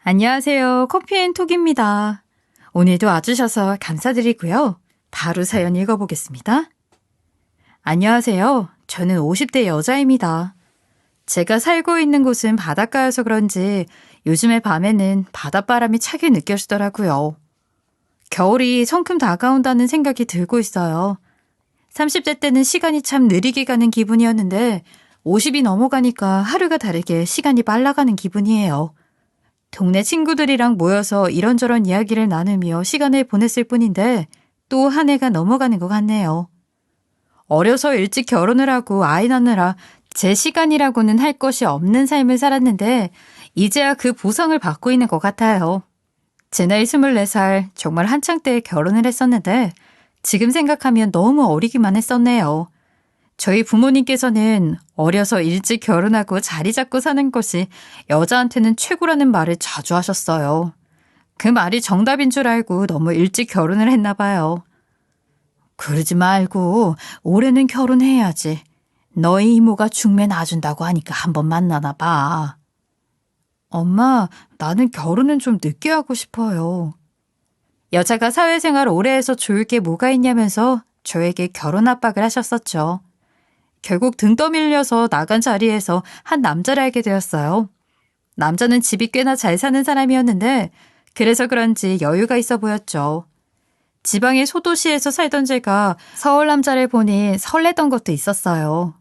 안녕하세요. 커피앤톡입니다. 오늘도 와주셔서 감사드리고요. 바로 사연 읽어보겠습니다. 안녕하세요. 저는 50대 여자입니다. 제가 살고 있는 곳은 바닷가여서 그런지 요즘에 밤에는 바닷바람이 차게 느껴지더라고요. 겨울이 성큼 다가온다는 생각이 들고 있어요. 30대 때는 시간이 참 느리게 가는 기분이었는데 50이 넘어가니까 하루가 다르게 시간이 빨라가는 기분이에요. 동네 친구들이랑 모여서 이런저런 이야기를 나누며 시간을 보냈을 뿐인데 또 한 해가 넘어가는 것 같네요. 어려서 일찍 결혼을 하고 아이 낳느라 제 시간이라고는 할 것이 없는 삶을 살았는데 이제야 그 보상을 받고 있는 것 같아요. 제 나이 24살 정말 한창 때 결혼을 했었는데 지금 생각하면 너무 어리기만 했었네요. 저희 부모님께서는 어려서 일찍 결혼하고 자리 잡고 사는 것이 여자한테는 최고라는 말을 자주 하셨어요. 그 말이 정답인 줄 알고 너무 일찍 결혼을 했나 봐요. 그러지 말고 올해는 결혼해야지. 너희 이모가 중매 놔준다고 하니까 한번 만나나 봐. 엄마, 나는 결혼은 좀 늦게 하고 싶어요. 여자가 사회생활 오래 해서 좋을 게 뭐가 있냐면서 저에게 결혼 압박을 하셨었죠. 결국 등 떠밀려서 나간 자리에서 한 남자를 알게 되었어요. 남자는 집이 꽤나 잘 사는 사람이었는데 그래서 그런지 여유가 있어 보였죠. 지방의 소도시에서 살던 제가 서울 남자를 보니 설레던 것도 있었어요.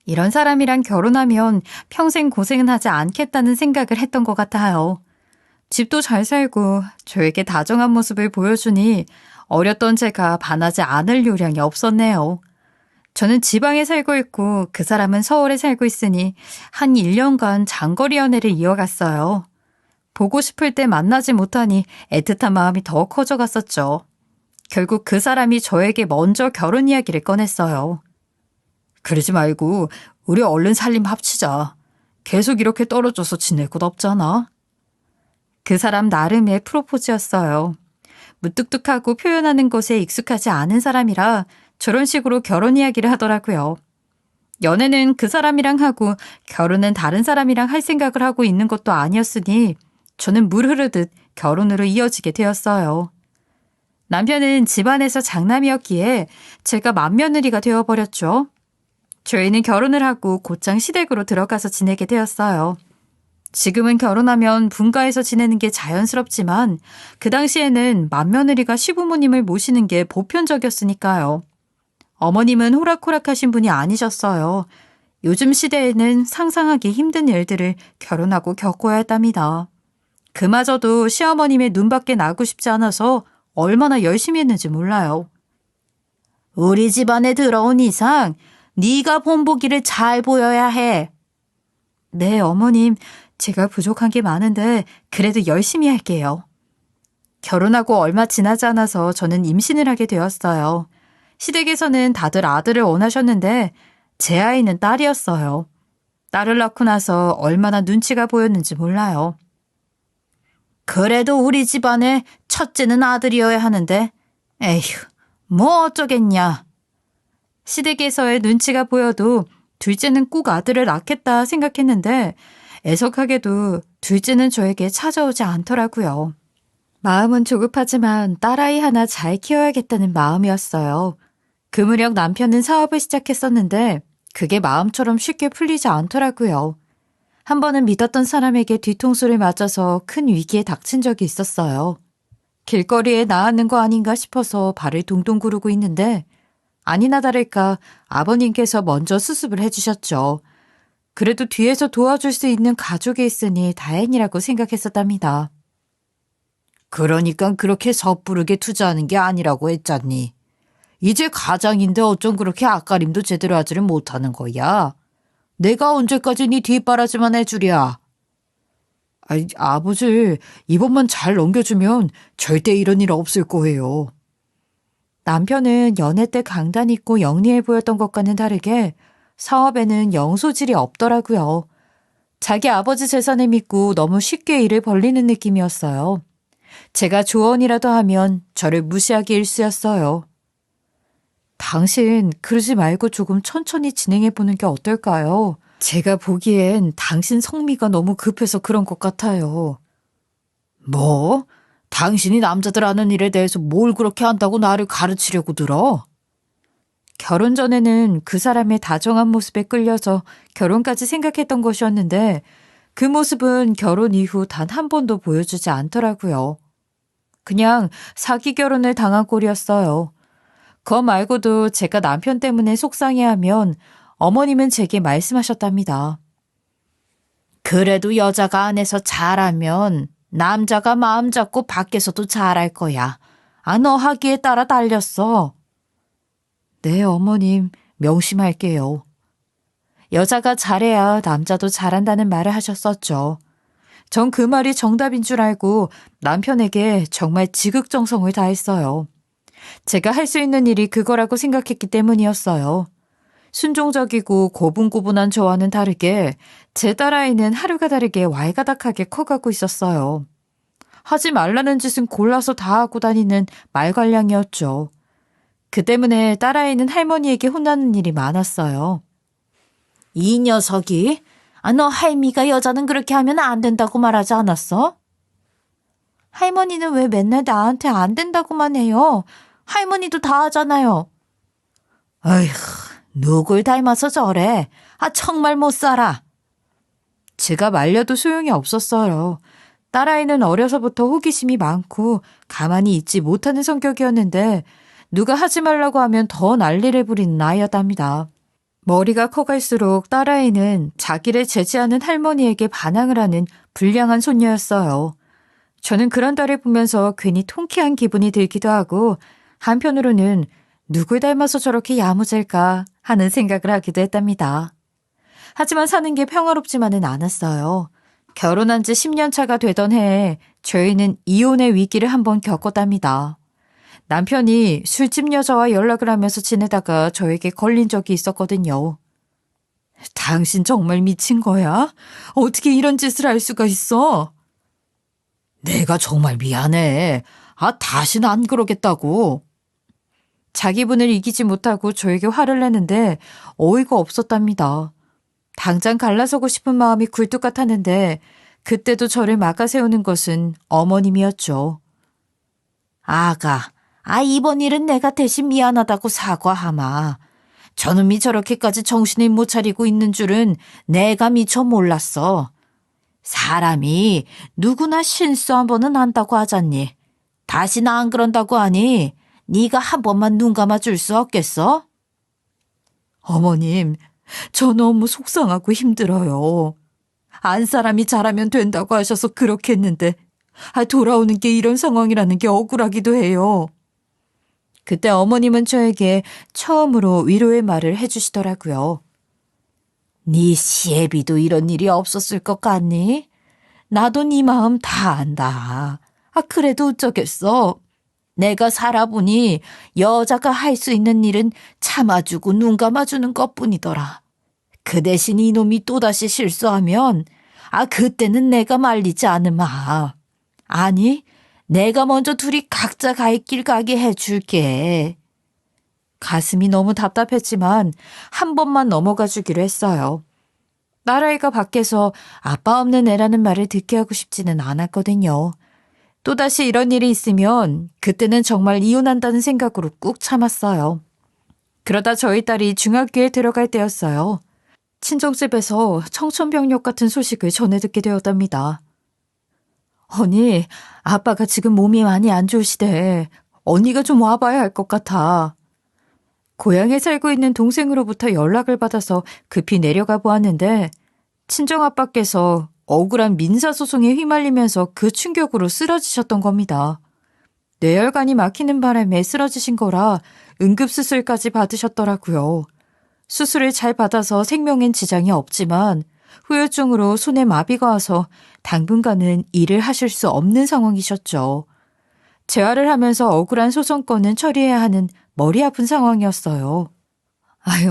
이런 사람이랑 결혼하면 평생 고생은 하지 않겠다는 생각을 했던 것 같아요. 집도 잘 살고 저에게 다정한 모습을 보여주니 어렸던 제가 반하지 않을 요량이 없었네요. 저는 지방에 살고 있고 그 사람은 서울에 살고 있으니 한 1년간 장거리 연애를 이어갔어요. 보고 싶을 때 만나지 못하니 애틋한 마음이 더 커져갔었죠. 결국 그 사람이 저에게 먼저 결혼 이야기를 꺼냈어요. 그러지 말고 우리 얼른 살림 합치자. 계속 이렇게 떨어져서 지낼 곳 없잖아. 그 사람 나름의 프로포즈였어요. 무뚝뚝하고 표현하는 것에 익숙하지 않은 사람이라 저런 식으로 결혼 이야기를 하더라고요. 연애는 그 사람이랑 하고 결혼은 다른 사람이랑 할 생각을 하고 있는 것도 아니었으니 저는 물 흐르듯 결혼으로 이어지게 되었어요. 남편은 집안에서 장남이었기에 제가 맏며느리가 되어버렸죠. 저희는 결혼을 하고 곧장 시댁으로 들어가서 지내게 되었어요. 지금은 결혼하면 분가해서 지내는 게 자연스럽지만 그 당시에는 맏며느리가 시부모님을 모시는 게 보편적이었으니까요. 어머님은 호락호락하신 분이 아니셨어요. 요즘 시대에는 상상하기 힘든 일들을 결혼하고 겪어야 했답니다. 그마저도 시어머님의 눈밖에 나고 싶지 않아서 얼마나 열심히 했는지 몰라요. 우리 집안에 들어온 이상 네가 본보기를 잘 보여야 해. 네, 어머님. 제가 부족한 게 많은데 그래도 열심히 할게요. 결혼하고 얼마 지나지 않아서 저는 임신을 하게 되었어요. 시댁에서는 다들 아들을 원하셨는데 제 아이는 딸이었어요. 딸을 낳고 나서 얼마나 눈치가 보였는지 몰라요. 그래도 우리 집안에 첫째는 아들이어야 하는데 에휴, 뭐 어쩌겠냐. 시댁에서의 눈치가 보여도 둘째는 꼭 아들을 낳겠다 생각했는데 애석하게도 둘째는 저에게 찾아오지 않더라고요. 마음은 조급하지만 딸아이 하나 잘 키워야겠다는 마음이었어요. 그 무렵 남편은 사업을 시작했었는데 그게 마음처럼 쉽게 풀리지 않더라고요. 한 번은 믿었던 사람에게 뒤통수를 맞아서 큰 위기에 닥친 적이 있었어요. 길거리에 나앉는 거 아닌가 싶어서 발을 동동 구르고 있는데 아니나 다를까 아버님께서 먼저 수습을 해주셨죠. 그래도 뒤에서 도와줄 수 있는 가족이 있으니 다행이라고 생각했었답니다. 그러니까 그렇게 섣부르게 투자하는 게 아니라고 했잖니. 이제 가장인데 어쩜 그렇게 앞가림도 제대로 하지를 못하는 거야. 내가 언제까지 네 뒷바라지만 해주랴. 아버지, 이번만 잘 넘겨주면 절대 이런 일 없을 거예요. 남편은 연애 때 강단 있고 영리해 보였던 것과는 다르게 사업에는 영 소질이 없더라고요. 자기 아버지 재산을 믿고 너무 쉽게 일을 벌리는 느낌이었어요. 제가 조언이라도 하면 저를 무시하기 일쑤였어요. 당신 그러지 말고 조금 천천히 진행해보는 게 어떨까요? 제가 보기엔 당신 성미가 너무 급해서 그런 것 같아요. 뭐? 당신이 남자들 하는 일에 대해서 뭘 그렇게 한다고 나를 가르치려고 들어? 결혼 전에는 그 사람의 다정한 모습에 끌려서 결혼까지 생각했던 것이었는데 그 모습은 결혼 이후 단 한 번도 보여주지 않더라고요. 그냥 사기 결혼을 당한 꼴이었어요. 그거 말고도 제가 남편 때문에 속상해하면 어머님은 제게 말씀하셨답니다. 그래도 여자가 안에서 잘하면 남자가 마음 잡고 밖에서도 잘할 거야. 아, 너 하기에 따라 달렸어. 네, 어머님, 명심할게요. 여자가 잘해야 남자도 잘한다는 말을 하셨었죠. 전 그 말이 정답인 줄 알고 남편에게 정말 지극정성을 다했어요. 제가 할 수 있는 일이 그거라고 생각했기 때문이었어요. 순종적이고 고분고분한 저와는 다르게 제 딸아이는 하루가 다르게 왈가닥하게 커가고 있었어요. 하지 말라는 짓은 골라서 다 하고 다니는 말괄량이었죠. 그 때문에 딸아이는 할머니에게 혼나는 일이 많았어요. 이 녀석이? 아, 너 할미가 여자는 그렇게 하면 안 된다고 말하지 않았어? 할머니는 왜 맨날 나한테 안 된다고만 해요? 할머니도 다 하잖아요. 어휴, 누굴 닮아서 저래. 아, 정말 못 살아. 제가 말려도 소용이 없었어요. 딸아이는 어려서부터 호기심이 많고 가만히 있지 못하는 성격이었는데 누가 하지 말라고 하면 더 난리를 부리는 아이였답니다. 머리가 커갈수록 딸아이는 자기를 제지하는 할머니에게 반항을 하는 불량한 손녀였어요. 저는 그런 딸을 보면서 괜히 통쾌한 기분이 들기도 하고 한편으로는 누굴 닮아서 저렇게 야무질까 하는 생각을 하기도 했답니다. 하지만 사는 게 평화롭지만은 않았어요. 결혼한 지 10년 차가 되던 해에 저희는 이혼의 위기를 한번 겪었답니다. 남편이 술집 여자와 연락을 하면서 지내다가 저에게 걸린 적이 있었거든요. 당신 정말 미친 거야? 어떻게 이런 짓을 할 수가 있어? 내가 정말 미안해. 아, 다시는 안 그러겠다고. 자기 분을 이기지 못하고 저에게 화를 내는데 어이가 없었답니다. 당장 갈라서고 싶은 마음이 굴뚝 같았는데 그때도 저를 막아세우는 것은 어머님이었죠. 아가, 이번 일은 내가 대신 미안하다고 사과하마. 저놈이 저렇게까지 정신을 못 차리고 있는 줄은 내가 미처 몰랐어. 사람이 누구나 실수 한 번은 한다고 하잖니. 다시는 안 그런다고 하니 네가 한 번만 눈 감아줄 수 없겠어? 어머님, 저 너무 속상하고 힘들어요. 안 사람이 잘하면 된다고 하셔서 그렇게 했는데 돌아오는 게 이런 상황이라는 게 억울하기도 해요. 그때 어머님은 저에게 처음으로 위로의 말을 해주시더라고요. 네 시애비도 이런 일이 없었을 것 같니? 나도 네 마음 다 안다. 그래도 어쩌겠어. 내가 살아보니 여자가 할 수 있는 일은 참아주고 눈 감아주는 것뿐이더라. 그 대신 이놈이 또다시 실수하면 그때는 내가 말리지 않으마. 아니, 내가 먼저 둘이 각자 갈 길 가게 해줄게. 가슴이 너무 답답했지만 한 번만 넘어가 주기로 했어요. 딸아이가 밖에서 아빠 없는 애라는 말을 듣게 하고 싶지는 않았거든요. 또다시 이런 일이 있으면 그때는 정말 이혼한다는 생각으로 꾹 참았어요. 그러다 저희 딸이 중학교에 들어갈 때였어요. 친정집에서 청천벽력 같은 소식을 전해 듣게 되었답니다. 언니, 아빠가 지금 몸이 많이 안 좋으시대. 언니가 좀 와봐야 할 것 같아. 고향에 살고 있는 동생으로부터 연락을 받아서 급히 내려가 보았는데 친정아빠께서 억울한 민사소송에 휘말리면서 그 충격으로 쓰러지셨던 겁니다. 뇌혈관이 막히는 바람에 쓰러지신 거라 응급수술까지 받으셨더라고요. 수술을 잘 받아서 생명엔 지장이 없지만 후유증으로 손에 마비가 와서 당분간은 일을 하실 수 없는 상황이셨죠. 재활을 하면서 억울한 소송건은 처리해야 하는 머리 아픈 상황이었어요.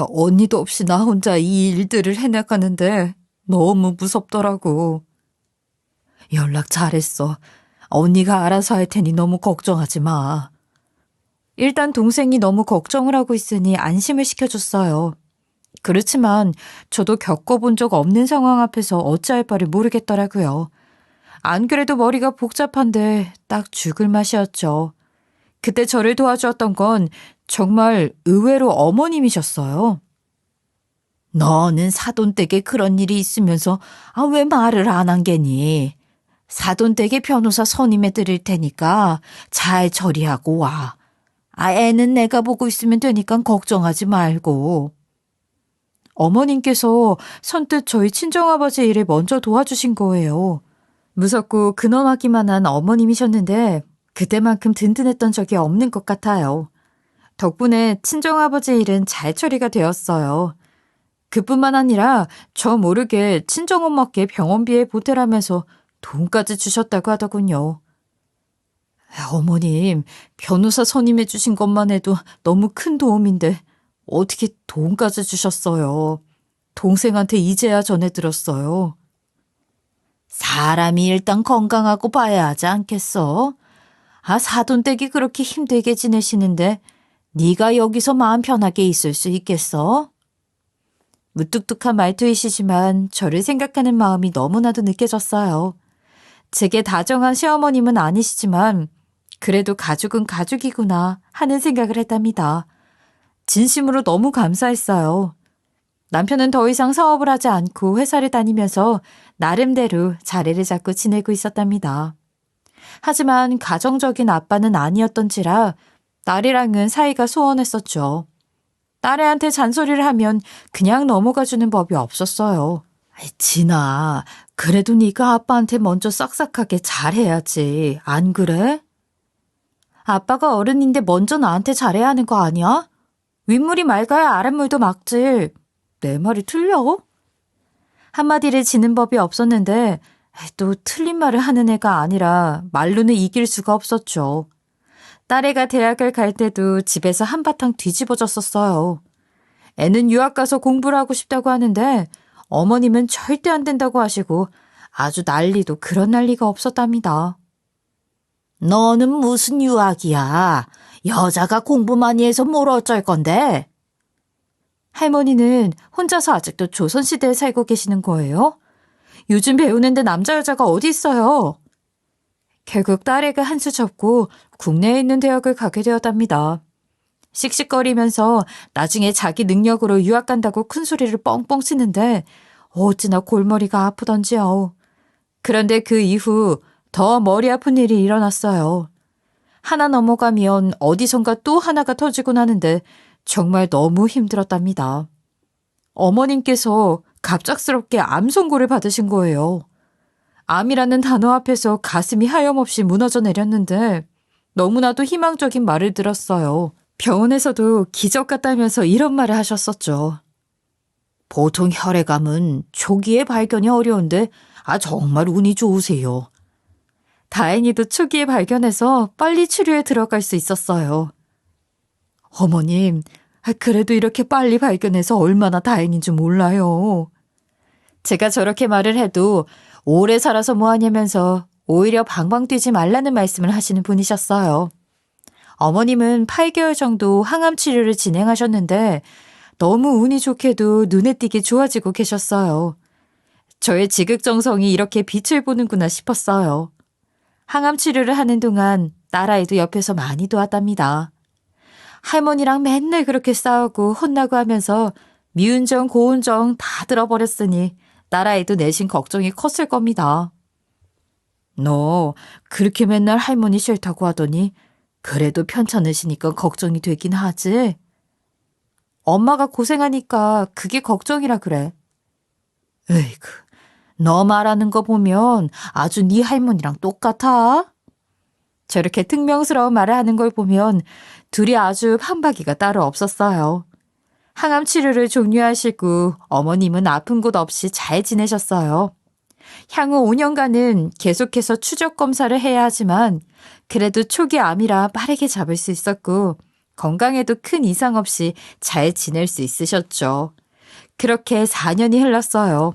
언니도 없이 나 혼자 이 일들을 해나가는데 너무 무섭더라고. 연락 잘했어. 언니가 알아서 할 테니 너무 걱정하지 마. 일단 동생이 너무 걱정을 하고 있으니 안심을 시켜줬어요. 그렇지만 저도 겪어본 적 없는 상황 앞에서 어찌할 바를 모르겠더라고요. 안 그래도 머리가 복잡한데 딱 죽을 맛이었죠. 그때 저를 도와주었던 건 정말 의외로 어머님이셨어요. 너는 사돈댁에 그런 일이 있으면서 왜 말을 안 한 게니? 사돈댁에 변호사 선임해 드릴 테니까 잘 처리하고 와. 애는 내가 보고 있으면 되니까 걱정하지 말고. 어머님께서 선뜻 저희 친정아버지 일을 먼저 도와주신 거예요. 무섭고 근엄하기만 한 어머님이셨는데 그때만큼 든든했던 적이 없는 것 같아요. 덕분에 친정아버지 일은 잘 처리가 되었어요. 그뿐만 아니라 저 모르게 친정엄마께 병원비에 보태라면서 돈까지 주셨다고 하더군요. 어머님, 변호사 선임해 주신 것만 해도 너무 큰 도움인데 어떻게 돈까지 주셨어요? 동생한테 이제야 전해 들었어요. 사람이 일단 건강하고 봐야 하지 않겠어? 사돈댁이 그렇게 힘들게 지내시는데 네가 여기서 마음 편하게 있을 수 있겠어? 무뚝뚝한 말투이시지만 저를 생각하는 마음이 너무나도 느껴졌어요. 제게 다정한 시어머님은 아니시지만 그래도 가족은 가족이구나 하는 생각을 했답니다. 진심으로 너무 감사했어요. 남편은 더 이상 사업을 하지 않고 회사를 다니면서 나름대로 자리를 잡고 지내고 있었답니다. 하지만 가정적인 아빠는 아니었던지라 딸이랑은 사이가 소원했었죠. 딸애한테 잔소리를 하면 그냥 넘어가주는 법이 없었어요. 진아, 그래도 네가 아빠한테 먼저 싹싹하게 잘해야지. 안 그래? 아빠가 어른인데 먼저 나한테 잘해야 하는 거 아니야? 윗물이 맑아야 아랫물도 막지. 내 말이 틀려? 한마디를 지는 법이 없었는데 또 틀린 말을 하는 애가 아니라 말로는 이길 수가 없었죠. 딸애가 대학을 갈 때도 집에서 한바탕 뒤집어졌었어요. 애는 유학 가서 공부를 하고 싶다고 하는데 어머님은 절대 안 된다고 하시고 아주 난리도 그런 난리가 없었답니다. 너는 무슨 유학이야? 여자가 공부 많이 해서 뭘 어쩔 건데? 할머니는 혼자서 아직도 조선시대에 살고 계시는 거예요? 요즘 배우는데 남자 여자가 어디 있어요? 결국 딸애가 한 수 접고 국내에 있는 대학을 가게 되었답니다. 씩씩거리면서 나중에 자기 능력으로 유학 간다고 큰 소리를 뻥뻥 치는데 어찌나 골머리가 아프던지요. 그런데 그 이후 더 머리 아픈 일이 일어났어요. 하나 넘어가면 어디선가 또 하나가 터지곤 하는데 정말 너무 힘들었답니다. 어머님께서 갑작스럽게 암 선고를 받으신 거예요. 암이라는 단어 앞에서 가슴이 하염없이 무너져 내렸는데 너무나도 희망적인 말을 들었어요. 병원에서도 기적 같다면서 이런 말을 하셨었죠. 보통 혈액암은 초기에 발견이 어려운데 정말 운이 좋으세요. 다행히도 초기에 발견해서 빨리 치료에 들어갈 수 있었어요. 어머님, 그래도 이렇게 빨리 발견해서 얼마나 다행인 줄 몰라요. 제가 저렇게 말을 해도 오래 살아서 뭐하냐면서 오히려 방방 뛰지 말라는 말씀을 하시는 분이셨어요. 어머님은 8개월 정도 항암 치료를 진행하셨는데 너무 운이 좋게도 눈에 띄게 좋아지고 계셨어요. 저의 지극정성이 이렇게 빛을 보는구나 싶었어요. 항암 치료를 하는 동안 딸아이도 옆에서 많이 도왔답니다. 할머니랑 맨날 그렇게 싸우고 혼나고 하면서 미운 정 고운 정 다 들어버렸으니 딸아이도 내심 걱정이 컸을 겁니다. 너 그렇게 맨날 할머니 싫다고 하더니 그래도 편찮으시니까 걱정이 되긴 하지. 엄마가 고생하니까 그게 걱정이라 그래. 에이그, 너 말하는 거 보면 아주 네 할머니랑 똑같아. 저렇게 퉁명스러운 말을 하는 걸 보면 둘이 아주 판박이가 따로 없었어요. 항암 치료를 종료하시고 어머님은 아픈 곳 없이 잘 지내셨어요. 향후 5년간은 계속해서 추적 검사를 해야 하지만 그래도 초기 암이라 빠르게 잡을 수 있었고 건강에도 큰 이상 없이 잘 지낼 수 있으셨죠. 그렇게 4년이 흘렀어요.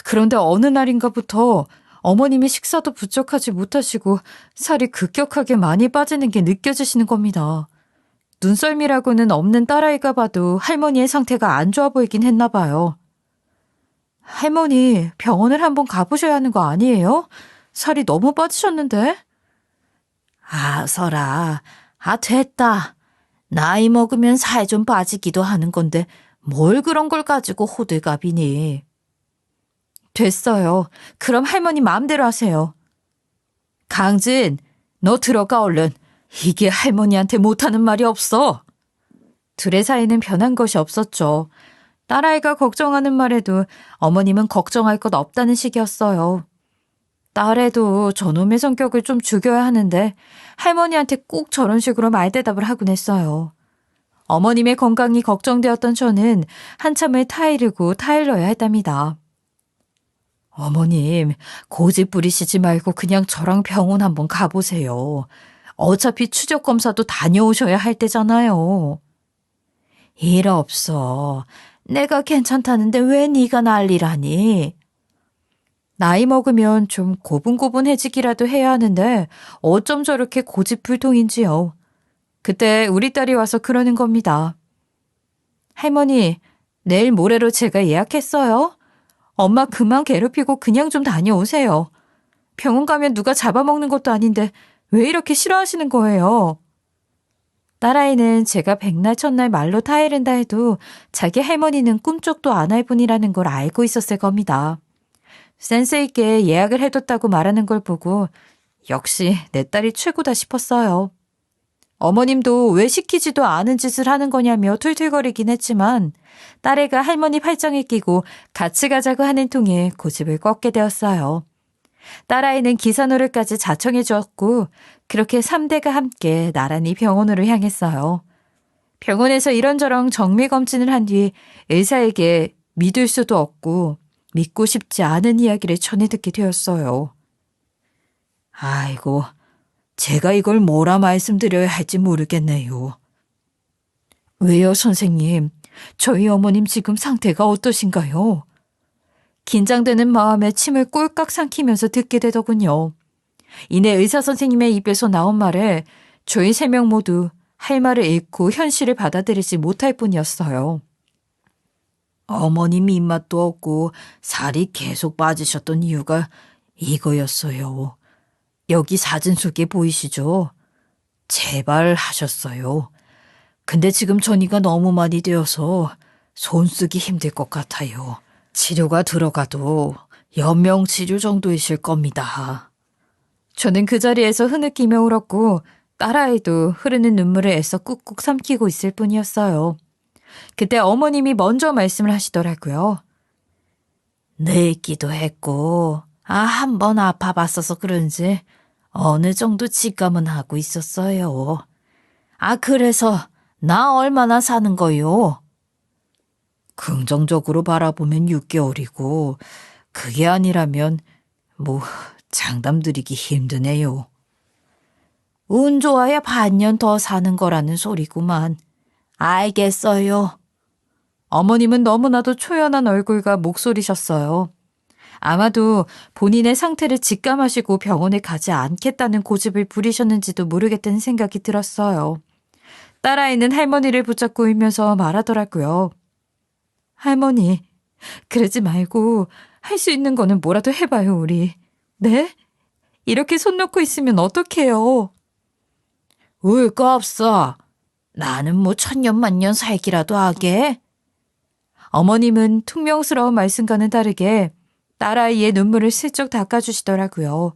그런데 어느 날인가부터 어머님이 식사도 부쩍하지 못하시고 살이 급격하게 많이 빠지는 게 느껴지시는 겁니다. 눈썰미라고는 없는 딸아이가 봐도 할머니의 상태가 안 좋아 보이긴 했나 봐요. 할머니, 병원을 한번 가보셔야 하는 거 아니에요? 살이 너무 빠지셨는데? 설아. 됐다. 나이 먹으면 살 좀 빠지기도 하는 건데 뭘 그런 걸 가지고 호들갑이니. 됐어요. 그럼 할머니 마음대로 하세요. 강진, 너 들어가 얼른. 이게 할머니한테 못하는 말이 없어. 둘의 사이는 변한 것이 없었죠. 딸아이가 걱정하는 말에도 어머님은 걱정할 것 없다는 식이었어요. 딸애도 저놈의 성격을 좀 죽여야 하는데 할머니한테 꼭 저런 식으로 말대답을 하곤 했어요. 어머님의 건강이 걱정되었던 저는 한참을 타이르고 타일러야 했답니다. 어머님, 고집 부리시지 말고 그냥 저랑 병원 한번 가보세요. 어차피 추적 검사도 다녀오셔야 할 때잖아요. 일 없어. 내가 괜찮다는데 왜 네가 난리라니? 나이 먹으면 좀 고분고분해지기라도 해야 하는데 어쩜 저렇게 고집불통인지요. 그때 우리 딸이 와서 그러는 겁니다. 할머니, 내일 모레로 제가 예약했어요. 엄마 그만 괴롭히고 그냥 좀 다녀오세요. 병원 가면 누가 잡아먹는 것도 아닌데 왜 이렇게 싫어하시는 거예요? 딸아이는 제가 백날 첫날 말로 타이른다 해도 자기 할머니는 꿈쩍도 안 할 분이라는 걸 알고 있었을 겁니다. 센스 있게 예약을 해뒀다고 말하는 걸 보고 역시 내 딸이 최고다 싶었어요. 어머님도 왜 시키지도 않은 짓을 하는 거냐며 툴툴거리긴 했지만 딸애가 할머니 팔짱에 끼고 같이 가자고 하는 통에 고집을 꺾게 되었어요. 딸아이는 기사노릇까지 자청해 주었고 그렇게 3대가 함께 나란히 병원으로 향했어요. 병원에서 이런저런 정밀검진을 한 뒤 의사에게 믿을 수도 없고 믿고 싶지 않은 이야기를 전해 듣게 되었어요. 아이고, 제가 이걸 뭐라 말씀드려야 할지 모르겠네요. 왜요, 선생님? 저희 어머님 지금 상태가 어떠신가요? 긴장되는 마음에 침을 꼴깍 삼키면서 듣게 되더군요. 이내 의사 선생님의 입에서 나온 말에 저희 3명 모두 할 말을 잃고 현실을 받아들이지 못할 뿐이었어요. 어머님 입맛도 없고 살이 계속 빠지셨던 이유가 이거였어요. 여기 사진 속에 보이시죠? 재발하셨어요. 근데 지금 전이가 너무 많이 되어서 손 쓰기 힘들 것 같아요. 치료가 들어가도 연명치료 정도이실 겁니다. 저는 그 자리에서 흐느끼며 울었고 딸아이도 흐르는 눈물을 애써 꾹꾹 삼키고 있을 뿐이었어요. 그때 어머님이 먼저 말씀을 하시더라고요. 늙기도 했고 한 번 아파봤어서 그런지 어느 정도 직감은 하고 있었어요. 그래서 나 얼마나 사는 거요? 긍정적으로 바라보면 6개월이고 그게 아니라면 장담 드리기 힘드네요. 운 좋아야 반년 더 사는 거라는 소리구만. 알겠어요. 어머님은 너무나도 초연한 얼굴과 목소리셨어요. 아마도 본인의 상태를 직감하시고 병원에 가지 않겠다는 고집을 부리셨는지도 모르겠다는 생각이 들었어요. 딸아이는 할머니를 붙잡고 울면서 말하더라고요. 할머니, 그러지 말고 할 수 있는 거는 뭐라도 해봐요, 우리. 네? 이렇게 손 놓고 있으면 어떡해요? 울 거 없어. 나는 천년만년 살기라도 하게. 어머님은 퉁명스러운 말씀과는 다르게 딸아이의 눈물을 슬쩍 닦아주시더라고요.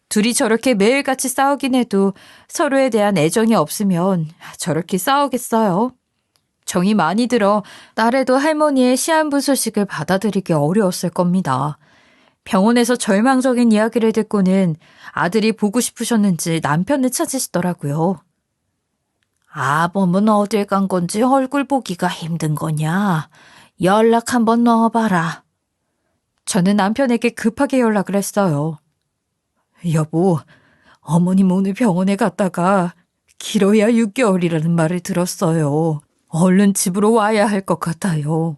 둘이 저렇게 매일같이 싸우긴 해도 서로에 대한 애정이 없으면 저렇게 싸우겠어요. 정이 많이 들어 딸애도 할머니의 시한부 소식을 받아들이기 어려웠을 겁니다. 병원에서 절망적인 이야기를 듣고는 아들이 보고 싶으셨는지 남편을 찾으시더라고요. 아범은 어딜 간 건지 얼굴 보기가 힘든 거냐? 연락 한번 넣어봐라. 저는 남편에게 급하게 연락을 했어요. 여보, 어머님 오늘 병원에 갔다가 길어야 6개월이라는 말을 들었어요. 얼른 집으로 와야 할 것 같아요.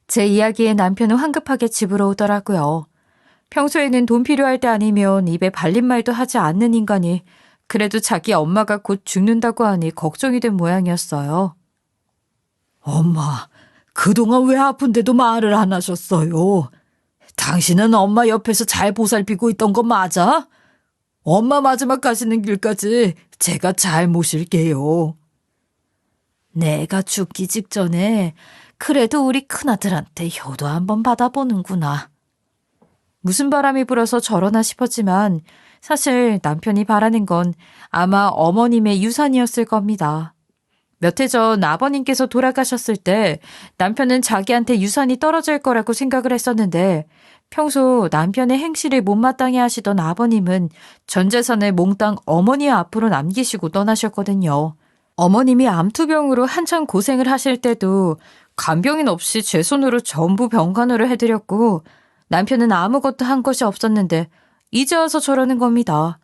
제 이야기에 남편은 황급하게 집으로 오더라고요. 평소에는 돈 필요할 때 아니면 입에 발린 말도 하지 않는 인간이 그래도 자기 엄마가 곧 죽는다고 하니 걱정이 된 모양이었어요. 엄마, 그동안 왜 아픈데도 말을 안 하셨어요? 당신은 엄마 옆에서 잘 보살피고 있던 거 맞아? 엄마 마지막 가시는 길까지 제가 잘 모실게요. 내가 죽기 직전에 그래도 우리 큰아들한테 효도 한번 받아보는구나. 무슨 바람이 불어서 저러나 싶었지만 사실 남편이 바라는 건 아마 어머님의 유산이었을 겁니다. 몇 해 전 아버님께서 돌아가셨을 때 남편은 자기한테 유산이 떨어질 거라고 생각을 했었는데 평소 남편의 행실을 못마땅해 하시던 아버님은 전 재산을 몽땅 어머니 앞으로 남기시고 떠나셨거든요. 어머님이 암투병으로 한참 고생을 하실 때도 간병인 없이 제 손으로 전부 병간호를 해드렸고 남편은 아무것도 한 것이 없었는데 이제 와서 저러는 겁니다.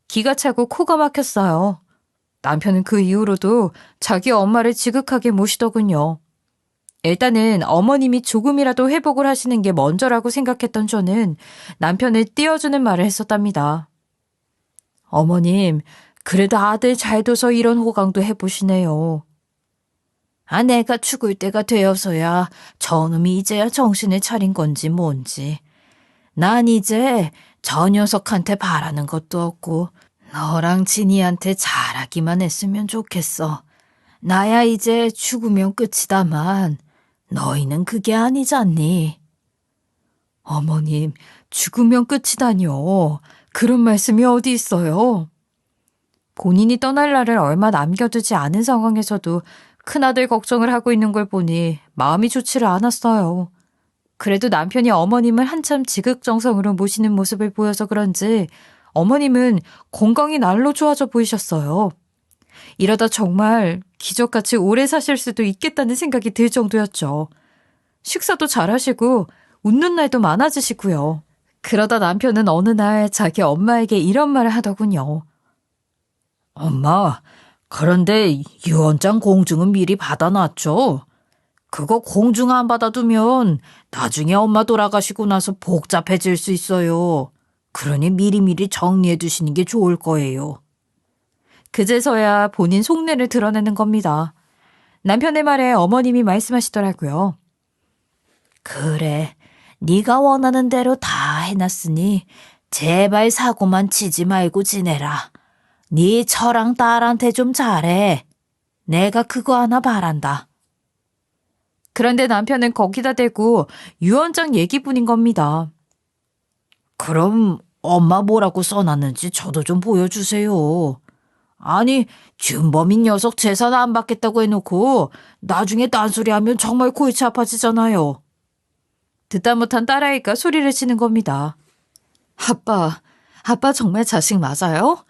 기가 차고 코가 막혔어요. 남편은 그 이후로도 자기 엄마를 지극하게 모시더군요. 일단은 어머님이 조금이라도 회복을 하시는 게 먼저라고 생각했던 저는 남편을 띄워주는 말을 했었답니다. 어머님, 그래도 아들 잘 둬서 이런 호강도 해보시네요. 아, 내가 죽을 때가 되어서야 저놈이 이제야 정신을 차린 건지 뭔지. 난 이제 저 녀석한테 바라는 것도 없고 너랑 진이한테 잘하기만 했으면 좋겠어. 나야 이제 죽으면 끝이다만 너희는 그게 아니잖니. 어머님, 죽으면 끝이다뇨. 그런 말씀이 어디 있어요? 본인이 떠날 날을 얼마 남겨두지 않은 상황에서도 큰아들 걱정을 하고 있는 걸 보니 마음이 좋지를 않았어요. 그래도 남편이 어머님을 한참 지극정성으로 모시는 모습을 보여서 그런지 어머님은 건강이 날로 좋아져 보이셨어요. 이러다 정말 기적같이 오래 사실 수도 있겠다는 생각이 들 정도였죠. 식사도 잘하시고 웃는 날도 많아지시고요. 그러다 남편은 어느 날 자기 엄마에게 이런 말을 하더군요. 엄마, 그런데 유언장 공증은 미리 받아놨죠? 그거 공증 안 받아두면 나중에 엄마 돌아가시고 나서 복잡해질 수 있어요. 그러니 미리미리 정리해 두시는 게 좋을 거예요. 그제서야 본인 속내를 드러내는 겁니다. 남편의 말에 어머님이 말씀하시더라고요. 그래, 네가 원하는 대로 다 해놨으니 제발 사고만 치지 말고 지내라. 네 처랑 딸한테 좀 잘해. 내가 그거 하나 바란다. 그런데 남편은 거기다 대고 유언장 얘기뿐인 겁니다. 그럼 엄마 뭐라고 써놨는지 저도 좀 보여주세요. 아니, 준범인 녀석 재산 안 받겠다고 해놓고 나중에 딴소리하면 정말 골치 아파지잖아요. 듣다 못한 딸아이가 소리를 치는 겁니다. 아빠 정말 자식 맞아요?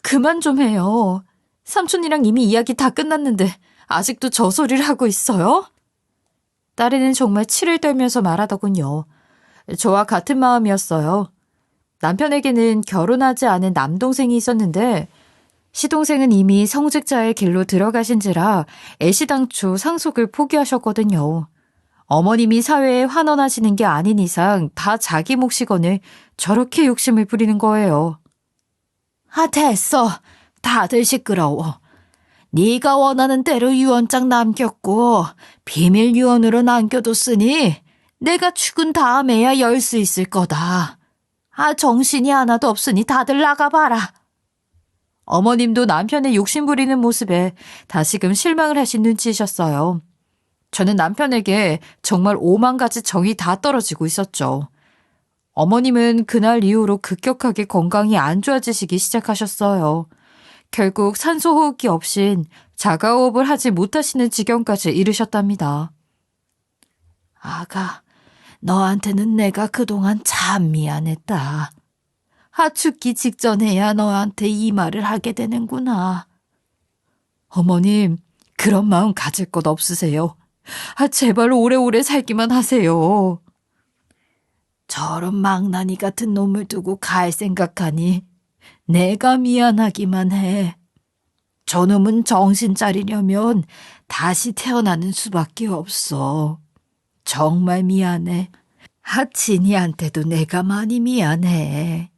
그만 좀 해요. 삼촌이랑 이미 이야기 다 끝났는데 아직도 저 소리를 하고 있어요? 딸애는 정말 치를 떨면서 말하더군요. 저와 같은 마음이었어요. 남편에게는 결혼하지 않은 남동생이 있었는데 시동생은 이미 성직자의 길로 들어가신지라 애시당초 상속을 포기하셨거든요. 어머님이 사회에 환원하시는 게 아닌 이상 다 자기 몫이거늘 저렇게 욕심을 부리는 거예요. 아, 됐어. 다들 시끄러워. 네가 원하는 대로 유언장 남겼고 비밀 유언으로 남겨뒀으니 내가 죽은 다음에야 열 수 있을 거다. 아, 정신이 하나도 없으니 다들 나가봐라. 어머님도 남편의 욕심 부리는 모습에 다시금 실망을 하신 눈치이셨어요. 저는 남편에게 정말 오만 가지 정이 다 떨어지고 있었죠. 어머님은 그날 이후로 급격하게 건강이 안 좋아지시기 시작하셨어요. 결국 산소호흡기 없인 자가호흡을 하지 못하시는 지경까지 이르셨답니다. 아가, 너한테는 내가 그동안 참 미안했다. 아, 죽기 직전에야 너한테 이 말을 하게 되는구나. 어머님, 그런 마음 가질 것 없으세요. 제발 오래오래 살기만 하세요. 저런 망나니 같은 놈을 두고 갈 생각하니 내가 미안하기만 해. 저놈은 정신 차리려면 다시 태어나는 수밖에 없어. 정말 미안해. 하친이한테도 내가 많이 미안해.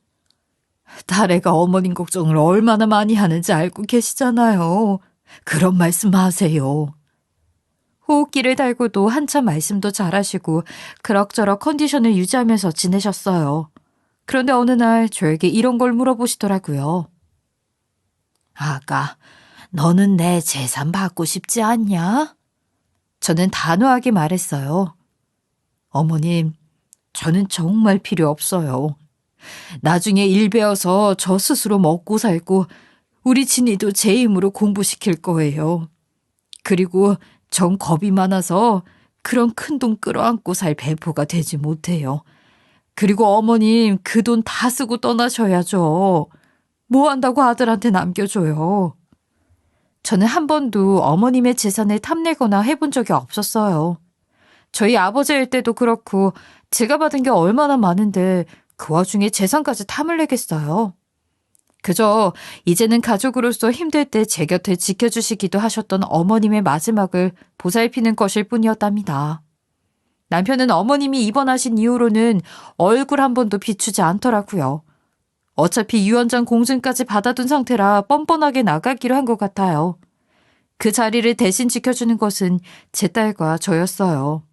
딸애가 어머님 걱정을 얼마나 많이 하는지 알고 계시잖아요. 그런 말씀 하세요. 호흡기를 달고도 한참 말씀도 잘하시고 그럭저럭 컨디션을 유지하면서 지내셨어요. 그런데 어느 날 저에게 이런 걸 물어보시더라고요. 아가, 너는 내 재산 받고 싶지 않냐? 저는 단호하게 말했어요. 어머님, 저는 정말 필요 없어요. 나중에 일 배워서 저 스스로 먹고 살고 우리 진이도 제 힘으로 공부시킬 거예요. 그리고 전 겁이 많아서 그런 큰 돈 끌어안고 살 배포가 되지 못해요. 그리고 어머님 그 돈 다 쓰고 떠나셔야죠. 뭐 한다고 아들한테 남겨줘요. 저는 한 번도 어머님의 재산을 탐내거나 해본 적이 없었어요. 저희 아버지일 때도 그렇고 제가 받은 게 얼마나 많은데 그 와중에 재산까지 탐을 내겠어요. 그저 이제는 가족으로서 힘들 때 제 곁을 지켜주시기도 하셨던 어머님의 마지막을 보살피는 것일 뿐이었답니다. 남편은 어머님이 입원하신 이후로는 얼굴 한 번도 비추지 않더라고요. 어차피 유언장 공증까지 받아둔 상태라 뻔뻔하게 나가기로 한 것 같아요. 그 자리를 대신 지켜주는 것은 제 딸과 저였어요.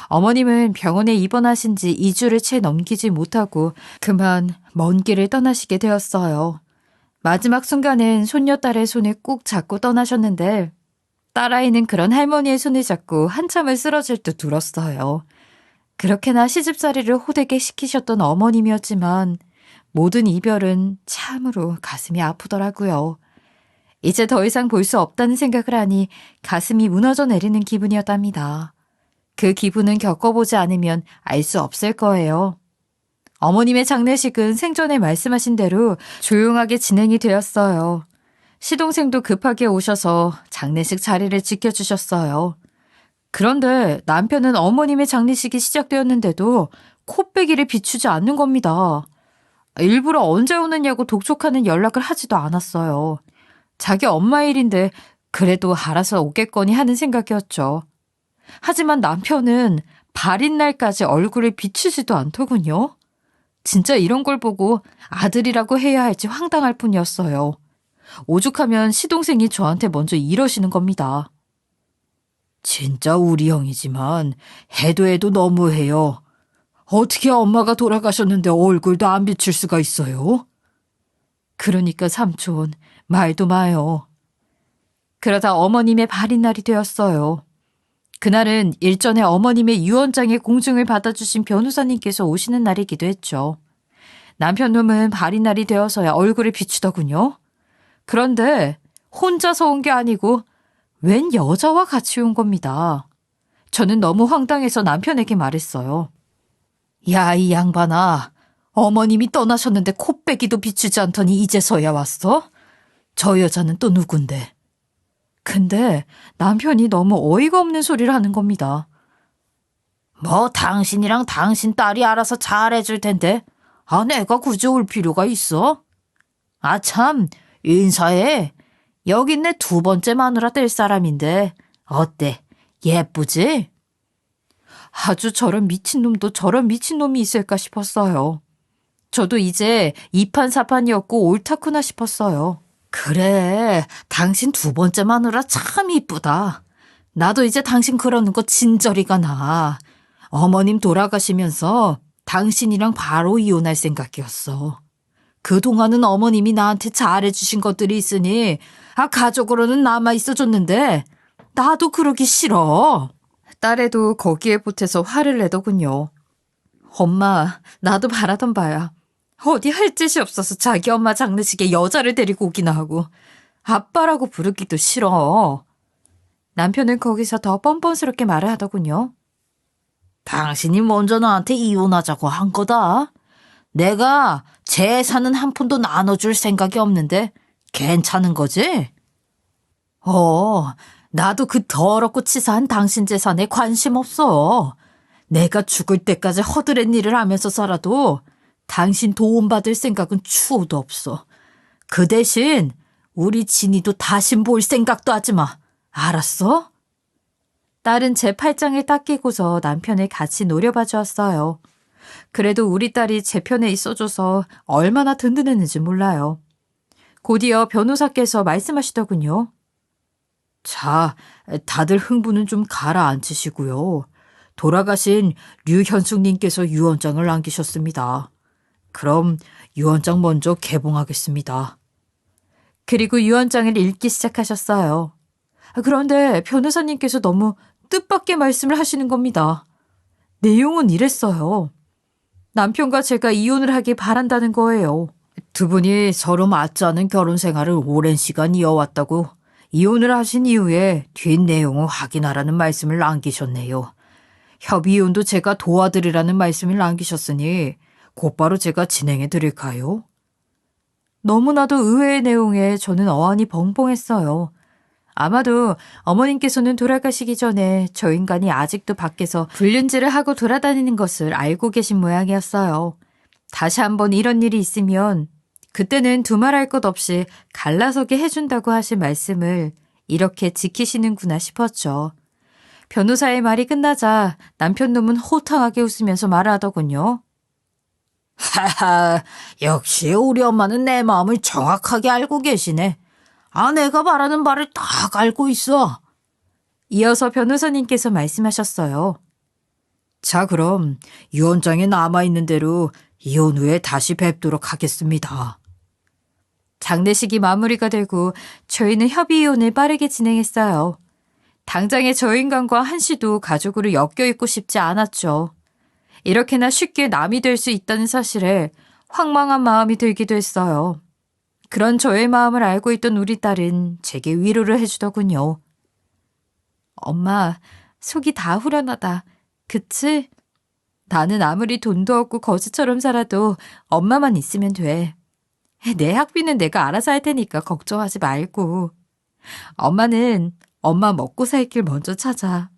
어머님은 병원에 입원하신 지 2주를 채 넘기지 못하고 그만 먼 길을 떠나시게 되었어요. 마지막 순간엔 손녀딸의 손을 꼭 잡고 떠나셨는데 딸아이는 그런 할머니의 손을 잡고 한참을 쓰러질 듯 울었어요. 그렇게나 시집살이를 호되게 시키셨던 어머님이었지만 모든 이별은 참으로 가슴이 아프더라고요. 이제 더 이상 볼 수 없다는 생각을 하니 가슴이 무너져 내리는 기분이었답니다. 그 기분은 겪어보지 않으면 알 수 없을 거예요. 어머님의 장례식은 생전에 말씀하신 대로 조용하게 진행이 되었어요. 시동생도 급하게 오셔서 장례식 자리를 지켜주셨어요. 그런데 남편은 어머님의 장례식이 시작되었는데도 코빼기를 비추지 않는 겁니다. 일부러 언제 오느냐고 독촉하는 연락을 하지도 않았어요. 자기 엄마 일인데 그래도 알아서 오겠거니 하는 생각이었죠. 하지만 남편은 발인 날까지 얼굴을 비추지도 않더군요. 진짜 이런 걸 보고 아들이라고 해야 할지 황당할 뿐이었어요. 오죽하면 시동생이 저한테 먼저 이러시는 겁니다. 진짜 우리 형이지만 해도 너무해요. 어떻게 엄마가 돌아가셨는데 얼굴도 안 비출 수가 있어요? 그러니까 삼촌, 말도 마요. 그러다 어머님의 발인 날이 되었어요. 그날은 일전에 어머님의 유언장의 공증을 받아주신 변호사님께서 오시는 날이기도 했죠. 남편 놈은 발인 날이 되어서야 얼굴을 비추더군요. 그런데 혼자서 온 게 아니고 웬 여자와 같이 온 겁니다. 저는 너무 황당해서 남편에게 말했어요. 야, 이 양반아. 어머님이 떠나셨는데 코빼기도 비추지 않더니 이제서야 왔어? 저 여자는 또 누군데? 근데 남편이 너무 어이가 없는 소리를 하는 겁니다. 뭐 당신이랑 당신 딸이 알아서 잘해줄 텐데 내가 굳이 올 필요가 있어? 참, 인사해. 여긴 내 두 번째 마누라 될 사람인데 어때? 예쁘지? 아주 저런 미친놈도 저런 미친놈이 있을까 싶었어요. 저도 이제 이판사판이었고 옳다구나 싶었어요. 그래, 당신 두 번째 마누라 참 이쁘다. 나도 이제 당신 그러는 거 진저리가 나. 어머님 돌아가시면서 당신이랑 바로 이혼할 생각이었어. 그동안은 어머님이 나한테 잘해주신 것들이 있으니 가족으로는 남아있어줬는데 나도 그러기 싫어. 딸애도 거기에 보태서 화를 내더군요. 엄마, 나도 바라던 바야. 어디 할 짓이 없어서 자기 엄마 장례식에 여자를 데리고 오기나 하고 아빠라고 부르기도 싫어. 남편은 거기서 더 뻔뻔스럽게 말을 하더군요. 당신이 먼저 나한테 이혼하자고 한 거다. 내가 재산은 한 푼도 나눠줄 생각이 없는데 괜찮은 거지? 나도 그 더럽고 치사한 당신 재산에 관심 없어. 내가 죽을 때까지 허드렛 일을 하면서 살아도 당신 도움받을 생각은 추호도 없어. 그 대신 우리 진이도 다신 볼 생각도 하지 마. 알았어? 딸은 제 팔짱을 딱 끼고서 남편을 같이 노려봐 주었어요. 그래도 우리 딸이 제 편에 있어줘서 얼마나 든든했는지 몰라요. 곧이어 변호사께서 말씀하시더군요. 자, 다들 흥분은 좀 가라앉히시고요. 돌아가신 류현숙님께서 유언장을 남기셨습니다. 그럼 유언장 먼저 개봉하겠습니다. 그리고 유언장을 읽기 시작하셨어요. 그런데 변호사님께서 너무 뜻밖의 말씀을 하시는 겁니다. 내용은 이랬어요. 남편과 제가 이혼을 하길 바란다는 거예요. 두 분이 서로 맞지 않은 결혼 생활을 오랜 시간 이어왔다고 이혼을 하신 이후에 뒷내용을 확인하라는 말씀을 남기셨네요. 협의이혼도 제가 도와드리라는 말씀을 남기셨으니 곧바로 제가 진행해 드릴까요? 너무나도 의외의 내용에 저는 어안이 벙벙했어요. 아마도 어머님께서는 돌아가시기 전에 저 인간이 아직도 밖에서 불륜질을 하고 돌아다니는 것을 알고 계신 모양이었어요. 다시 한번 이런 일이 있으면 그때는 두말할 것 없이 갈라서게 해준다고 하신 말씀을 이렇게 지키시는구나 싶었죠. 변호사의 말이 끝나자 남편 놈은 호탕하게 웃으면서 말하더군요. 하하, 역시 우리 엄마는 내 마음을 정확하게 알고 계시네. 아내가 말하는 바를 딱 알고 있어. 이어서 변호사님께서 말씀하셨어요. 자, 그럼 유언장에 남아있는 대로 이혼 후에 다시 뵙도록 하겠습니다. 장례식이 마무리가 되고 저희는 협의이혼을 빠르게 진행했어요. 당장의 저 인간과 한 씨도 가족으로 엮여있고 싶지 않았죠. 이렇게나 쉽게 남이 될 수 있다는 사실에 황망한 마음이 들기도 했어요. 그런 저의 마음을 알고 있던 우리 딸은 제게 위로를 해주더군요. 엄마, 속이 다 후련하다. 그치? 나는 아무리 돈도 없고 거지처럼 살아도 엄마만 있으면 돼. 내 학비는 내가 알아서 할 테니까 걱정하지 말고. 엄마는 엄마 먹고 살 길 먼저 찾아.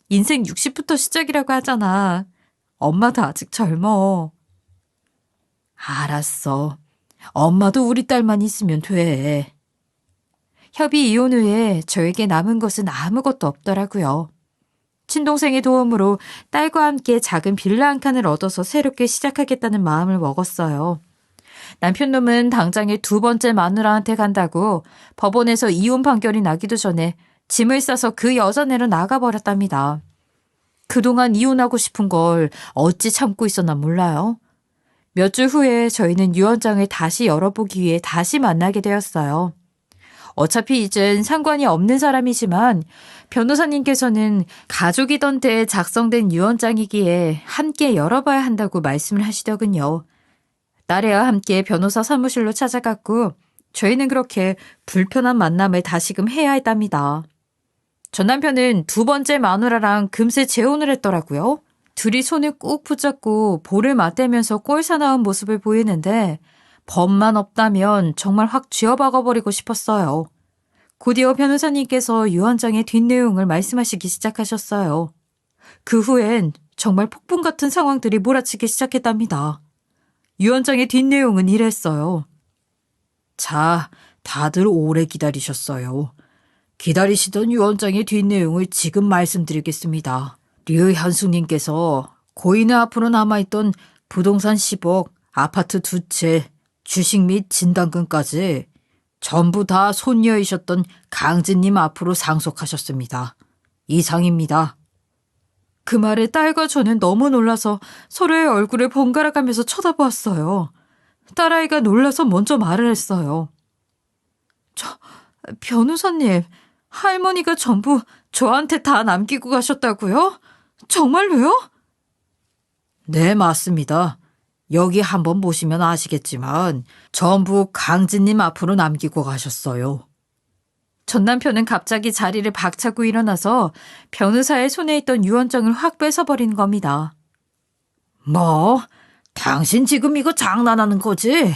인생 60부터 시작이라고 하잖아. 엄마도 아직 젊어. 알았어. 엄마도 우리 딸만 있으면 돼. 협의 이혼 후에 저에게 남은 것은 아무것도 없더라고요. 친동생의 도움으로 딸과 함께 작은 빌라 한 칸을 얻어서 새롭게 시작하겠다는 마음을 먹었어요. 남편 놈은 당장에 두 번째 마누라한테 간다고 법원에서 이혼 판결이 나기도 전에 짐을 싸서 그 여자네로 나가버렸답니다. 그동안 이혼하고 싶은 걸 어찌 참고 있었나 몰라요. 몇 주 후에 저희는 유언장을 다시 열어보기 위해 다시 만나게 되었어요. 어차피 이젠 상관이 없는 사람이지만 변호사님께서는 가족이던 때에 작성된 유언장이기에 함께 열어봐야 한다고 말씀을 하시더군요. 딸애와 함께 변호사 사무실로 찾아갔고 저희는 그렇게 불편한 만남을 다시금 해야 했답니다. 전 남편은 두 번째 마누라랑 금세 재혼을 했더라고요. 둘이 손을 꾹 붙잡고 볼을 맞대면서 꼴사나운 모습을 보이는데 법만 없다면 정말 확 쥐어박아버리고 싶었어요. 곧이어 변호사님께서 유언장의 뒷내용을 말씀하시기 시작하셨어요. 그 후엔 정말 폭풍 같은 상황들이 몰아치기 시작했답니다. 유언장의 뒷내용은 이랬어요. 자, 다들 오래 기다리셨어요. 기다리시던 유언장의 뒷내용을 지금 말씀드리겠습니다. 류현숙님께서 고인의 앞으로 남아있던 부동산 10억, 아파트 2채, 주식 및 진단금까지 전부 다 손녀이셨던 강진님 앞으로 상속하셨습니다. 이상입니다. 그 말에 딸과 저는 너무 놀라서 서로의 얼굴을 번갈아가면서 쳐다보았어요. 딸아이가 놀라서 먼저 말을 했어요. 변호사님, 할머니가 전부 저한테 다 남기고 가셨다고요? 정말로요? 네, 맞습니다. 여기 한번 보시면 아시겠지만 전부 강진님 앞으로 남기고 가셨어요. 전 남편은 갑자기 자리를 박차고 일어나서 변호사의 손에 있던 유언장을 확 뺏어버린 겁니다. 뭐? 당신 지금 이거 장난하는 거지?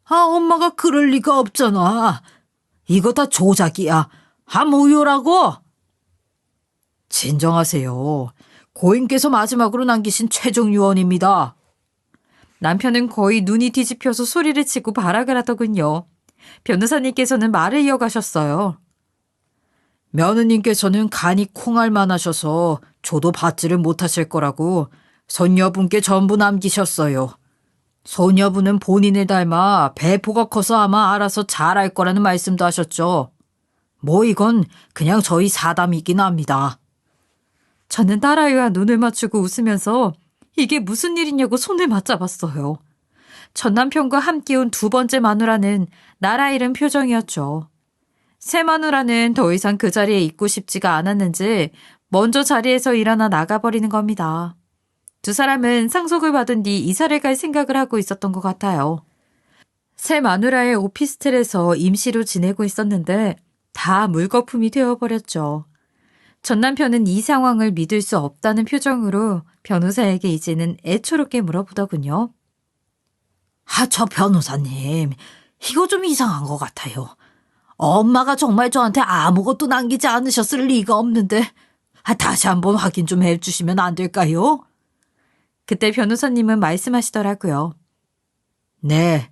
아, 엄마가 그럴 리가 없잖아. 이거 다 조작이야. 함우요라고? 진정하세요. 고인께서 마지막으로 남기신 최종 유언입니다. 남편은 거의 눈이 뒤집혀서 소리를 치고 발악을 하더군요. 변호사님께서는 말을 이어가셨어요. 며느님께서는 간이 콩알만 하셔서 저도 받지를 못하실 거라고 손녀분께 전부 남기셨어요. 손녀분은 본인을 닮아 배포가 커서 아마 알아서 잘할 거라는 말씀도 하셨죠. 뭐 이건 그냥 저희 사담이긴 합니다. 저는 딸아이와 눈을 맞추고 웃으면서 이게 무슨 일이냐고 손을 맞잡았어요. 전 남편과 함께 온 두 번째 마누라는 나라 잃은 표정이었죠. 새 마누라는 더 이상 그 자리에 있고 싶지가 않았는지 먼저 자리에서 일어나 나가버리는 겁니다. 두 사람은 상속을 받은 뒤 이사를 갈 생각을 하고 있었던 것 같아요. 새 마누라의 오피스텔에서 임시로 지내고 있었는데 다 물거품이 되어버렸죠. 전 남편은 이 상황을 믿을 수 없다는 표정으로 변호사에게 이제는 애초롭게 물어보더군요. 저 변호사님, 이거 좀 이상한 것 같아요. 엄마가 정말 저한테 아무것도 남기지 않으셨을 리가 없는데, 다시 한번 확인 좀 해주시면 안 될까요? 그때 변호사님은 말씀하시더라고요. 네,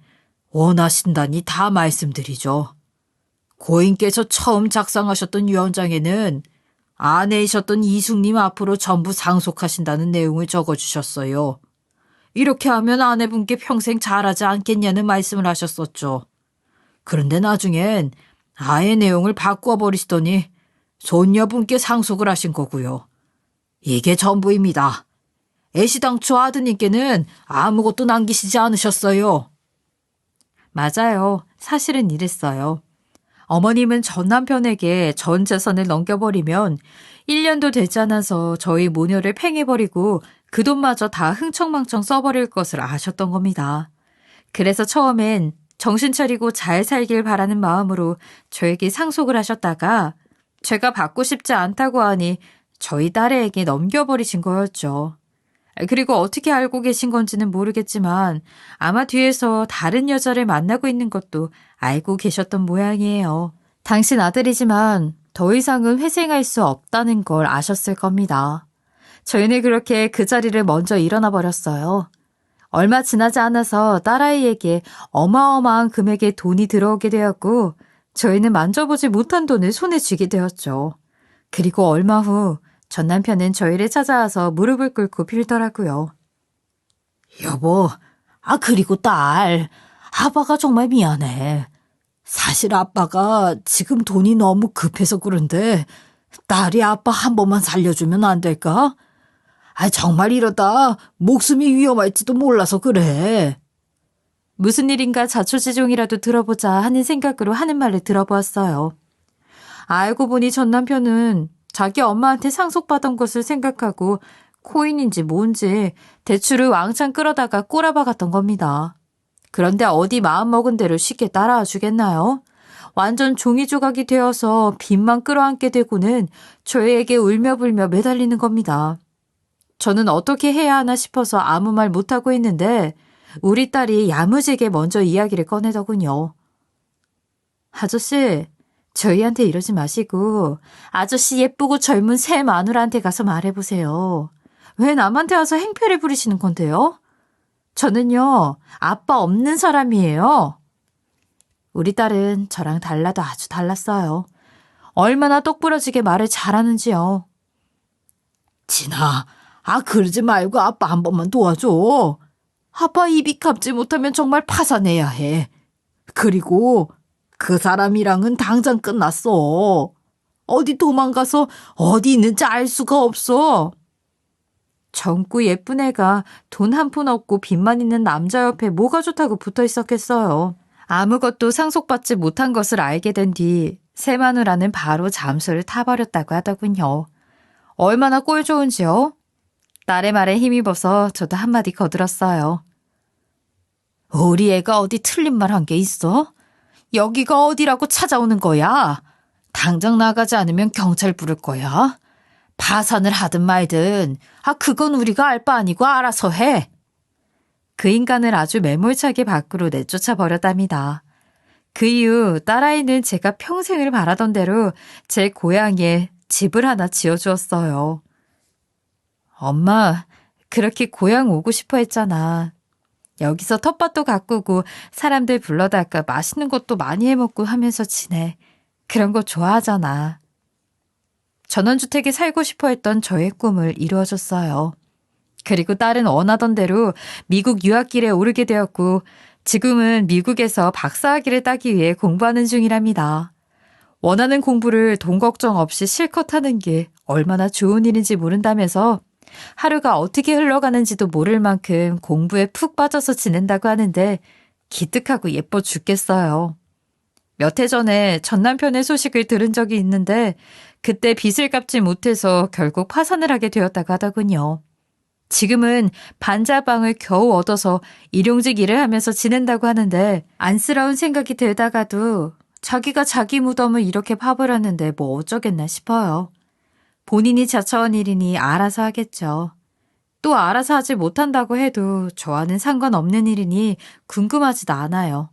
원하신다니 다 말씀드리죠. 고인께서 처음 작성하셨던 유언장에는 아내이셨던 이숙님 앞으로 전부 상속하신다는 내용을 적어주셨어요. 이렇게 하면 아내분께 평생 잘하지 않겠냐는 말씀을 하셨었죠. 그런데 나중엔 아예 내용을 바꾸어 버리시더니 손녀분께 상속을 하신 거고요. 이게 전부입니다. 애시당초 아드님께는 아무것도 남기시지 않으셨어요. 맞아요. 사실은 이랬어요. 어머님은 전 남편에게 전 재산을 넘겨버리면 1년도 되지 않아서 저희 모녀를 팽해버리고 그 돈마저 다 흥청망청 써버릴 것을 아셨던 겁니다. 그래서 처음엔 정신 차리고 잘 살길 바라는 마음으로 저에게 상속을 하셨다가 제가 받고 싶지 않다고 하니 저희 딸에게 넘겨버리신 거였죠. 그리고 어떻게 알고 계신 건지는 모르겠지만 아마 뒤에서 다른 여자를 만나고 있는 것도 알고 계셨던 모양이에요. 당신 아들이지만 더 이상은 회생할 수 없다는 걸 아셨을 겁니다. 저희는 그렇게 그 자리를 먼저 일어나 버렸어요. 얼마 지나지 않아서 딸아이에게 어마어마한 금액의 돈이 들어오게 되었고 저희는 만져보지 못한 돈을 손에 쥐게 되었죠. 그리고 얼마 후 전 남편은 저희를 찾아와서 무릎을 꿇고 빌더라고요. 여보, 그리고 딸, 아빠가 정말 미안해. 사실 아빠가 지금 돈이 너무 급해서 그런데 딸이 아빠 한 번만 살려주면 안 될까? 정말 이러다 목숨이 위험할지도 몰라서 그래. 무슨 일인가 자초지종이라도 들어보자 하는 생각으로 하는 말을 들어보았어요. 알고 보니 전 남편은 자기 엄마한테 상속받은 것을 생각하고 코인인지 뭔지 대출을 왕창 끌어다가 꼬라박았던 겁니다. 그런데 어디 마음먹은 대로 쉽게 따라와 주겠나요? 완전 종이 조각이 되어서 빚만 끌어안게 되고는 저희에게 울며불며 매달리는 겁니다. 저는 어떻게 해야 하나 싶어서 아무 말 못하고 있는데 우리 딸이 야무지게 먼저 이야기를 꺼내더군요. 아저씨, 저희한테 이러지 마시고 아저씨 예쁘고 젊은 새 마누라한테 가서 말해보세요. 왜 남한테 와서 행패를 부리시는 건데요? 저는요, 아빠 없는 사람이에요. 우리 딸은 저랑 달라도 아주 달랐어요. 얼마나 똑부러지게 말을 잘하는지요. 진아, 그러지 말고 아빠 한 번만 도와줘. 아빠 입이 감지 못하면 정말 파산해야 해. 그리고 그 사람이랑은 당장 끝났어. 어디 도망가서 어디 있는지 알 수가 없어. 젊고 예쁜 애가 돈 한 푼 없고 빚만 있는 남자 옆에 뭐가 좋다고 붙어 있었겠어요. 아무것도 상속받지 못한 것을 알게 된 뒤 새 마누라는 바로 잠수를 타버렸다고 하더군요. 얼마나 꼴 좋은지요? 딸의 말에 힘입어서 저도 한마디 거들었어요. 우리 애가 어디 틀린 말 한 게 있어? 여기가 어디라고 찾아오는 거야? 당장 나가지 않으면 경찰 부를 거야. 파산을 하든 말든 그건 우리가 알 바 아니고 알아서 해. 그 인간을 아주 매몰차게 밖으로 내쫓아 버렸답니다. 그 이후 딸아이는 제가 평생을 바라던 대로 제 고향에 집을 하나 지어주었어요. 엄마, 그렇게 고향 오고 싶어 했잖아. 여기서 텃밭도 가꾸고 사람들 불러다가 맛있는 것도 많이 해먹고 하면서 지내. 그런 거 좋아하잖아. 전원주택에 살고 싶어 했던 저의 꿈을 이루어줬어요. 그리고 딸은 원하던 대로 미국 유학길에 오르게 되었고 지금은 미국에서 박사학위를 따기 위해 공부하는 중이랍니다. 원하는 공부를 돈 걱정 없이 실컷 하는 게 얼마나 좋은 일인지 모른다면서 하루가 어떻게 흘러가는지도 모를 만큼 공부에 푹 빠져서 지낸다고 하는데 기특하고 예뻐 죽겠어요. 몇 해 전에 전 남편의 소식을 들은 적이 있는데 그때 빚을 갚지 못해서 결국 파산을 하게 되었다고 하더군요. 지금은 반자방을 겨우 얻어서 일용직 일을 하면서 지낸다고 하는데 안쓰러운 생각이 들다가도 자기가 자기 무덤을 이렇게 파버렸는데 뭐 어쩌겠나 싶어요. 본인이 자처한 일이니 알아서 하겠죠. 또 알아서 하지 못한다고 해도 저와는 상관없는 일이니 궁금하지도 않아요.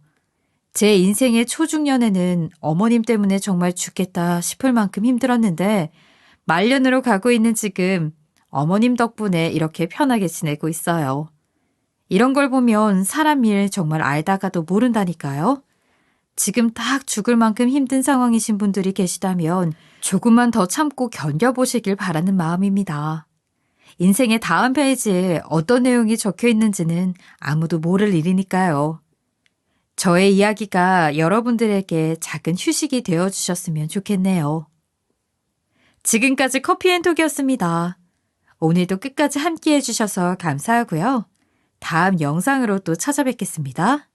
제 인생의 초중년에는 어머님 때문에 정말 죽겠다 싶을 만큼 힘들었는데 말년으로 가고 있는 지금 어머님 덕분에 이렇게 편하게 지내고 있어요. 이런 걸 보면 사람 일 정말 알다가도 모른다니까요. 지금 딱 죽을 만큼 힘든 상황이신 분들이 계시다면 조금만 더 참고 견뎌보시길 바라는 마음입니다. 인생의 다음 페이지에 어떤 내용이 적혀 있는지는 아무도 모를 일이니까요. 저의 이야기가 여러분들에게 작은 휴식이 되어주셨으면 좋겠네요. 지금까지 커피앤톡이었습니다. 오늘도 끝까지 함께 해주셔서 감사하고요. 다음 영상으로 또 찾아뵙겠습니다.